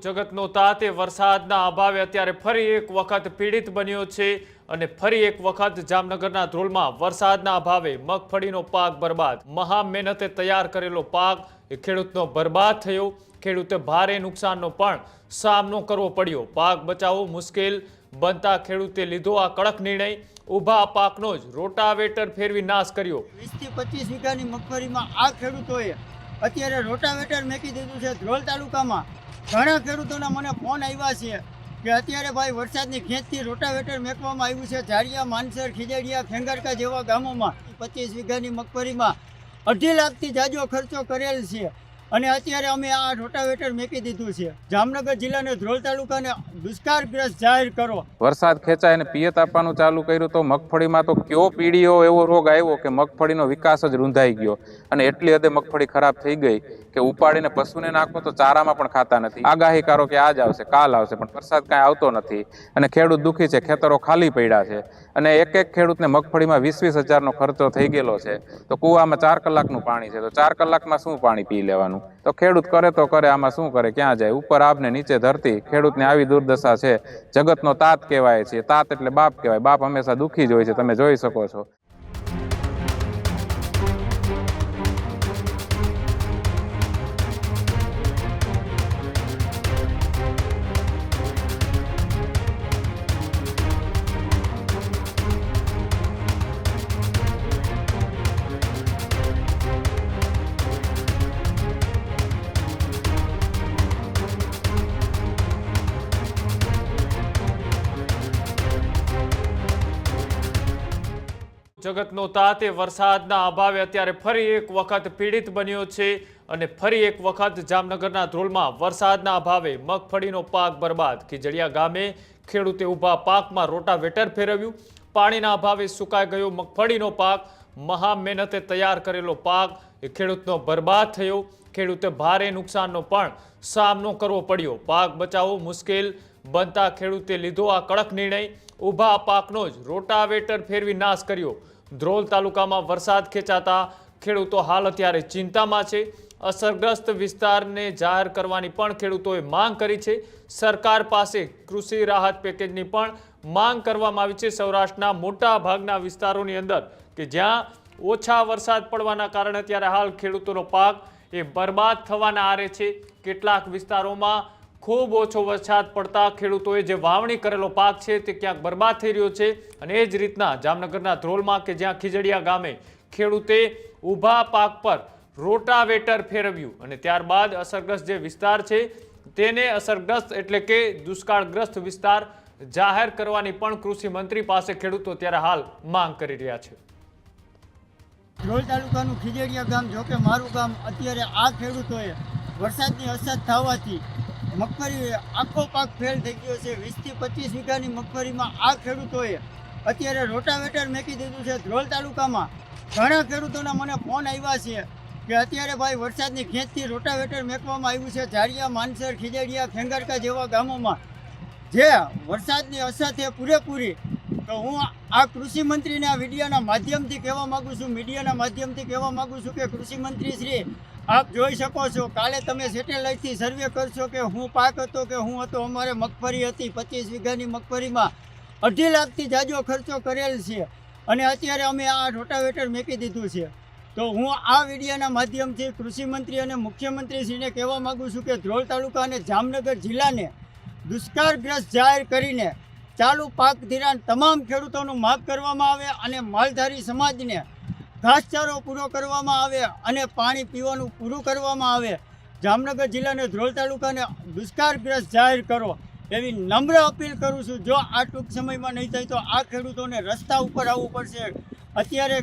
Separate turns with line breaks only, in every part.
જગતનો તાત એ વરસાદના અભાવે અત્યારે ફરી એક વખત પીડિત બન્યો છે અને ફરી એક વખત જામનગરના ધ્રોલમાં વરસાદના અભાવે મગફળીનો પાક બરબાદ। મહા મહેનતે તૈયાર કરેલો પાક એ ખેડૂતનો બરબાદ થયો। ખેડૂતે ભારે નુકસાનનો પણ સામનો કરવો પડ્યો। પાક બચાવવો મુશ્કેલ બનતા ખેડૂતે લીધો આ કડક નિર્ણય। ઊભા પાકનો જ રોટાવેટર ફેરવી નાશ કર્યો।
20 થી 25 વીઘાની મગફળીમાં આ ખેડૂતોએ અત્યારે રોટાવેટર મેકી દીધું છે। ધ્રોલ તાલુકામાં ઘણા ખેડૂતોના મને ફોન આવ્યા છે કે અત્યારે ભાઈ વરસાદની ખેંચથી રોટાવેટર મેકવામાં આવ્યું છે। ઝાડિયા, માનસર, ખીજડીયા, ખેંગારકા જેવા ગામોમાં 25 વીઘાની મગફળીમાં 2.5 લાખથી જાજો ખર્ચો કરેલ છે અને અત્યારે અમે આ રોટાવેટર મેકી દીધું છે। જામનગર જિલ્લાને ધ્રોલ તાલુકાને દુષ્કાળગ્રસ્ત જાહેર કરો।
વરસાદ ખેંચાય અને પિયત આપવાનું ચાલુ કર્યું તો મગફળીમાં તો કયો પીડીઓ એવો રોગ આવ્યો કે મગફળીનો વિકાસ જ રૂંધાઈ ગયો અને એટલી હદે મગફળી ખરાબ થઈ ગઈ કે ઉપાડીને પશુને નાખો તો ચારામાં પણ ખાતા નથી। આગાહી કરો કે આજ આવશે, કાલ આવશે, પણ વરસાદ કાંઈ આવતો નથી અને ખેડૂત દુઃખી છે। ખેતરો ખાલી પડ્યા છે અને એક ખેડૂતને મગફળીમાં 20-20 હજારનો ખર્ચો થઈ ગયેલો છે તો કૂવામાં 4 કલાકનું પાણી છે તો 4 કલાકમાં શું પાણી પી લેવાનું? તો ખેડૂત કરે તો કરે, આમાં શું કરે, ક્યાં જાય? ઉપર આપને નીચે ધરતી। ખેડૂતની આવી દુર્દશા છે। જગતનો તાત કહેવાય છે। તાત એટલે બાપ કહેવાય। બાપ હંમેશા દુઃખી જ હોય છે, તમે જોઈ શકો છો।
જગતનો તાત એ વરસાદના અભાવે અત્યારે ફરી એક વખત પીડિત બન્યો છે અને ફરી એક વખત જામનગરના ધ્રોલમાં વરસાદના અભાવે મગફળીનો પાક બરબાદ। ખીજડીયા ગામે ખેડૂતે ઊભા પાકમાં રોટાવેટર ફેરવ્યું। પાણીના અભાવે સુકાઈ ગયો મગફળીનો પાક। મહા મહેનતે તૈયાર કરેલો પાક એ ખેડૂતનો બરબાદ થયો। ખેડૂતે ભારે નુકસાનનો પણ સામનો કરવો પડ્યો। પાક બચાવવો મુશ્કેલ બનતા ખેડૂતે લીધો આ કડક નિર્ણય। ઊભા પાકનો જ રોટાવેટર ફેરવી નાશ કર્યો। ધ્રોલ તાલુકામાં વરસાદ ખેંચાતા ખેડૂતો હાલ અત્યારે ચિંતામાં છે। અસરગ્રસ્ત વિસ્તારને જાહેર કરવાની પણ ખેડૂતોએ માંગ કરી છે। સરકાર પાસે કૃષિ રાહત પેકેજની પણ માંગ કરવામાં આવી છે। સૌરાષ્ટ્રના મોટા ભાગના વિસ્તારોની અંદર કે જ્યાં ઓછા વરસાદ પડવાના કારણે અત્યારે હાલ ખેડૂતોનો પાક એ બરબાદ થવાના આરે છે। કેટલાક વિસ્તારોમાં ખૂબ ઓછો વરસાદ પડતા ખેડૂતોએ જે વાવણી કરેલો પાક છે તે ક્યાંક બરબાદ થઈ રહ્યો છે અને એ જ રીતના જામનગરના ધ્રોલમાં કે જ્યાં ખીજડીયા ગામે ખેડૂતે ઊભા પાક પર રોટાવેટર ફેરવ્યું અને ત્યારબાદ અસરગ્રસ્ત જે વિસ્તાર છે તેને અસરગ્રસ્ત એટલે કે દુષ્કાળગ્રસ્ત વિસ્તાર જાહેર કરવાની પણ કૃષિ મંત્રી પાસે ખેડૂતો ત્યારે હાલ માંગ કરી રહ્યા છે।
ધ્રોલ તાલુકાનું ખીજડીયા ગામ, જો કે મારું ગામ, અત્યારે આ ખેડૂતોએ વરસાદની અસર થવાથી મગફળી આખો પાક ફેલ થઈ ગયો છે। 20 થી 25 વીઘાની મગફળીમાં આ ખેડૂતોએ અત્યારે રોટાવેટર મેકી દીધું છે। ધ્રોલ તાલુકામાં ઘણા ખેડૂતોના મને ફોન આવ્યા છે કે અત્યારે ભાઈ વરસાદની ખેંચથી રોટાવેટર મેકવામાં આવ્યું છે। ઝાડિયા, માનસર, ખીજડીયા, ખેંગારકા જેવા ગામોમાં જે વરસાદની અસર છે પૂરેપૂરી। તો હું આ કૃષિ મંત્રીને આ વિડીયોના માધ્યમથી કહેવા માગું છું, મીડિયાના માધ્યમથી કહેવા માગું છું કે કૃષિ મંત્રી શ્રી, આપ જોઈ શકો છો, કાલે તમે સેટેલાઇટથી સર્વે કરશો કે હું પાક હતો કે હું હતો। અમારે મગફળી હતી 25 વીઘાની મગફળીમાં 2.5 લાખથી જાજો ખર્ચો કરેલ છે અને અત્યારે અમે આ રોટાવેટર મેકી દીધું છે। તો હું આ વિડીયોના માધ્યમથી કૃષિ મંત્રી અને મુખ્યમંત્રીશ્રીને કહેવા માગું છું કે ધ્રોલ તાલુકા અને જામનગર જિલ્લાને દુષ્કાળગ્રસ્ત જાહેર કરીને ચાલુ પાક ધિરાણ તમામ ખેડૂતોનું માફ કરવામાં આવે અને માલધારી સમાજને ઘાસચારો પૂરો કરવામાં આવે અને પાણી પીવાનું પૂરું કરવામાં આવે। જામનગર જિલ્લાને ધ્રોલ તાલુકાને દુષ્કાળગ્રસ્ત જાહેર કરો એવી નમ્ર અપીલ કરું છું। જો આ ટૂંક સમયમાં નહીં થાય તો આ ખેડૂતોને રસ્તા ઉપર આવવું પડશે। અત્યારે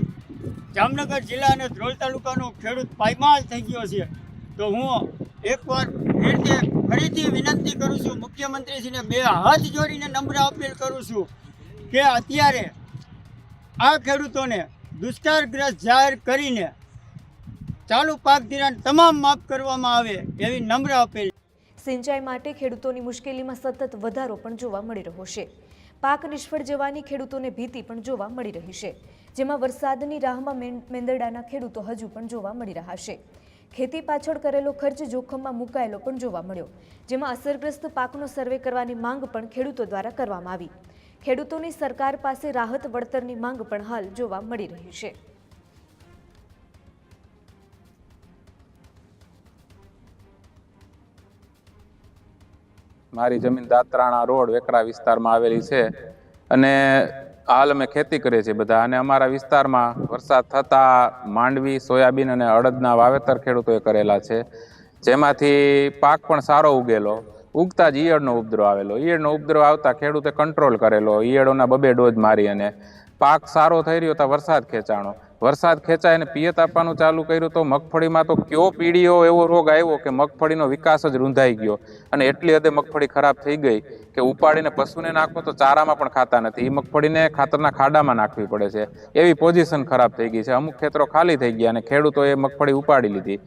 જામનગર જિલ્લા અને ધ્રોલ તાલુકાનો ખેડૂત પાયમાલ થઈ ગયો છે। તો હું એકવાર ફરીથી વિનંતી કરું છું મુખ્યમંત્રીશ્રીને, 2 હાથ જોડીને નમ્ર અપીલ કરું છું કે અત્યારે આ ખેડૂતોને દુષ્કાળગ્રસ્ત જાહેર કરીને ચાલુ પાક ધિરાણ તમામ માફ કરવામાં આવે એવી નમ્ર અપીલ।
સિંચાઈ માટે ખેડૂતોની મુશ્કેલીમાં સતત વધારો પણ જોવા મળી રહ્યો છે। પાક નિષ્ફળ જવાની ખેડૂતોને ભીતિ પણ જોવા મળી રહી છે, જેમાં વરસાદની રાહમાં મેંદરડાના ખેડૂતો હજુ પણ જોવા મળી રહ્યા છે। ખેતી પાછળ કરેલો ખર્ચ જોખમમાં મુકાયેલો પણ જોવા મળ્યો, જેમાં અસરગ્રસ્ત પાકનો સર્વે કરવાની માંગ પણ ખેડૂતો દ્વારા કરવામાં આવી. ખેડૂતોની સરકાર પાસે રાહત વળતરની માંગ પણ હાલ જોવા મળી રહી છે.
મારી જમીન દાત્રાણા રોડ વેકરા વિસ્તારમાં આવેલી છે અને હાલ અમે ખેતી કરીએ છીએ બધા. અને અમારા વિસ્તારમાં વરસાદ થતાં માંડવી, સોયાબીન અને અડદના વાવેતર ખેડૂતોએ કરેલા છે, જેમાંથી પાક પણ સારો ઉગેલો. ઉગતા જ ઈયળનો ઉપદ્રવ આવેલો. ઈયળનો ઉપદ્રવ આવતા ખેડૂતે કંટ્રોલ કરેલો, ઈયળોના 2 ડોઝ મારી અને પાક સારો થઈ રહ્યો. તો વરસાદ ખેંચાણો. વરસાદ ખેંચાય અને પિયત આપવાનું ચાલુ કર્યું તો મગફળીમાં તો કયો પીડીઓ એવો રોગ આવ્યો કે મગફળીનો વિકાસ જ રૂંધાઈ ગયો અને એટલી હદે મગફળી ખરાબ થઈ ગઈ કે ઉપાડીને પશુને નાખો તો ચારામાં પણ ખાતા નથી. એ મગફળીને ખાતરના ખાડામાં નાખવી પડે છે. એવી પોઝિશન ખરાબ થઈ ગઈ છે. અમુક ખેતરો ખાલી થઈ ગયા અને ખેડૂતોએ મગફળી ઉપાડી લીધી.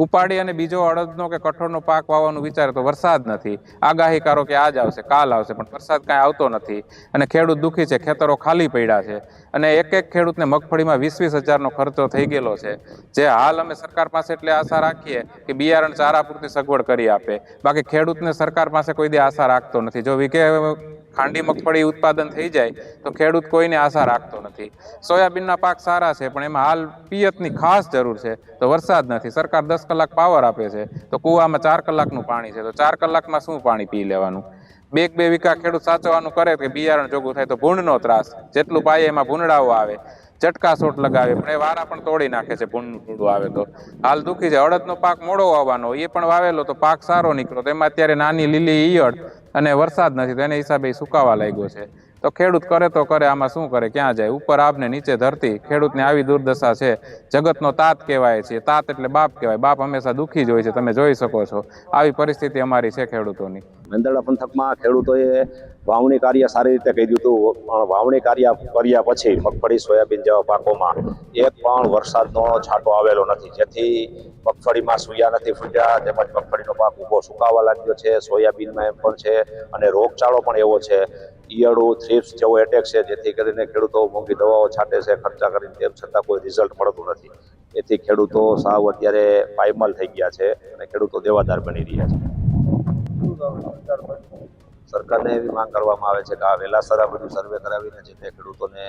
ઉપાડી અને બીજો અડદનો કે કઠોળનો પાક વાવવાનું વિચારે તો વરસાદ નથી. આગાહી કરો કે આજ આવશે, કાલ આવશે, પણ વરસાદ કાંઈ આવતો નથી અને ખેડૂત દુઃખી છે. ખેતરો ખાલી પડ્યા છે અને એક ખેડૂતને મગફળીમાં 20-20 હજારનો ખર્ચો થઈ ગયેલો છે. જે હાલ અમે સરકાર પાસે એટલે આશા રાખીએ કે બિયારણ ચારા પૂરતી સગવડ કરી આપે. બાકી ખેડૂતને સરકાર પાસે કોઈ દી આશા રાખતો નથી. જો વીઘે ખાંડી મગફળી ઉત્પાદન થઈ જાય તો ખેડૂત કોઈને આશા રાખતો નથી. સોયાબીનના પાક સારા છે પણ એમાં હાલ પિયતની ખાસ જરૂર છે તો વરસાદ નથી. સરકાર 10 કલાક પાવર આપે છે તો કૂવામાં 4 કલાકનું પાણી છે તો 4 કલાકમાં શું પાણી પી લેવાનું? 2 વીઘા ખેડૂત સાચવવાનું કરે કે બિયારણ જોગું થાય તો ભૂંડનો ત્રાસ. જેટલું પાય એમાં ભૂંડાઓ આવે, ચટકાસોટ લગાવે પણ એ વારા પણ તોડી નાખે છે. ભૂંડું આવે તો હાલ દુઃખી છે. અડદનો પાક મોડો વાવવાનો, એ પણ વાવેલો તો પાક સારો નીકળ્યો. તેમાં અત્યારે નાની લીલી ઈયળ અને વરસાદ નથી તો એને હિસાબે સુકાવા લાગ્યો છે. તો ખેડૂત કરે તો કરે, આમાં શું કરે, ક્યાં જાય? ઉપર આપને નીચે ધરતી. ખેડૂતને આવી દુર્દશા છે. જગતનો તાત કહેવાય છે. તાત એટલે બાપ કહેવાય. બાપ હંમેશા દુઃખી જ હોય છે. તમે જોઈ શકો છો આવી પરિસ્થિતિ અમારી છે ખેડૂતોની.
મેંદરડા પંથકમાં ખેડૂતોએ વાવણી કાર્ય સારી રીતે કર્યું હતું, પણ વાવણી કાર્ય કર્યા પછી મગફળી, સોયાબીન જેવા પાકોમાં એક પણ વરસાદનો છાંટો આવેલો નથી, જેથી મગફળીમાં સૂયા નથી ફૂટ્યા. તેમજ મગફળીનો પાક ઊભો સુકાવા લાગ્યો છે. સોયાબીનમાં એમ પણ છે અને રોગચાળો પણ એવો છે. ઈયળો, થ્રિપ્સ જેવો એટેક છે, જેથી કરીને ખેડૂતો મોંઘી દવાઓ છાંટે છે ખર્ચા કરીને, તેમ છતાં કોઈ રિઝલ્ટ મળતું નથી. એથી ખેડૂતો સાવ અત્યારે પાયમાલ થઈ ગયા છે અને ખેડૂતો દેવાદાર બની રહ્યા છે. સરકારને એવી માંગ કરવામાં આવે છે કે આ વહેલાસર આ બધું સર્વે કરાવીને જે તે ખેડૂતોને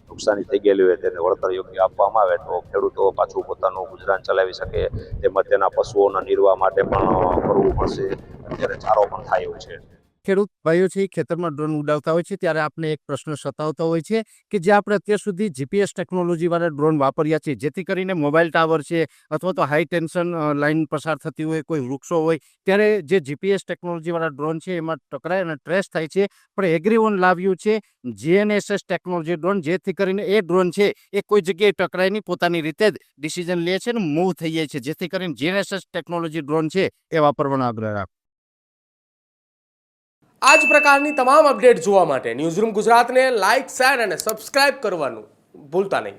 નુકસાની થઈ ગયેલી હોય તેને વળતર યોગ્ય આપવામાં આવે તો ખેડૂતો પાછું પોતાનું ગુજરાન ચલાવી શકે. તેમજ તેના પશુઓના નિર્વાહ માટે પણ કરવું પડશે. અત્યારે ચારો પણ થાય એવું છે.
ખેડૂત ભાઈઓ છે ખેતરમાં ડ્રોન ઉડાવતા હોય છે ત્યારે આપણે એક પ્રશ્ન સતાવતો હોય છે કે જે આપણે અત્યાર સુધી જીપીએસ ટેકનોલોજીવાળા ડ્રોન વાપર્યા છે, જેથી કરીને મોબાઈલ ટાવર છે અથવા તો હાઈ ટેન્શન લાઇન પસાર થતી હોય, કોઈ વૃક્ષો હોય, ત્યારે જે જીપીએસ ટેકનોલોજીવાળા ડ્રોન છે એમાં ટકરાય અને ટ્રેસ થાય છે. પણ એગ્રીઓન લાવ્યું છે GNSS ટેકનોલોજી ડ્રોન, જેથી કરીને એ ડ્રોન છે એ કોઈ જગ્યાએ ટકરાય નહીં, પોતાની રીતે જ ડિસિઝન લે છે અને મૂવ થઈ જાય છે. જેથી કરીને GNSS ટેકનોલોજી ડ્રોન છે એ વાપરવાનો આગ્રહ રાખો.
આ જ પ્રકારની તમામ અપડેટ જોવા માટે ન્યૂઝરૂમ ગુજરાતને લાઇક, શેર અને સબસ્ક્રાઇબ કરવાનું ભૂલતા નહીં.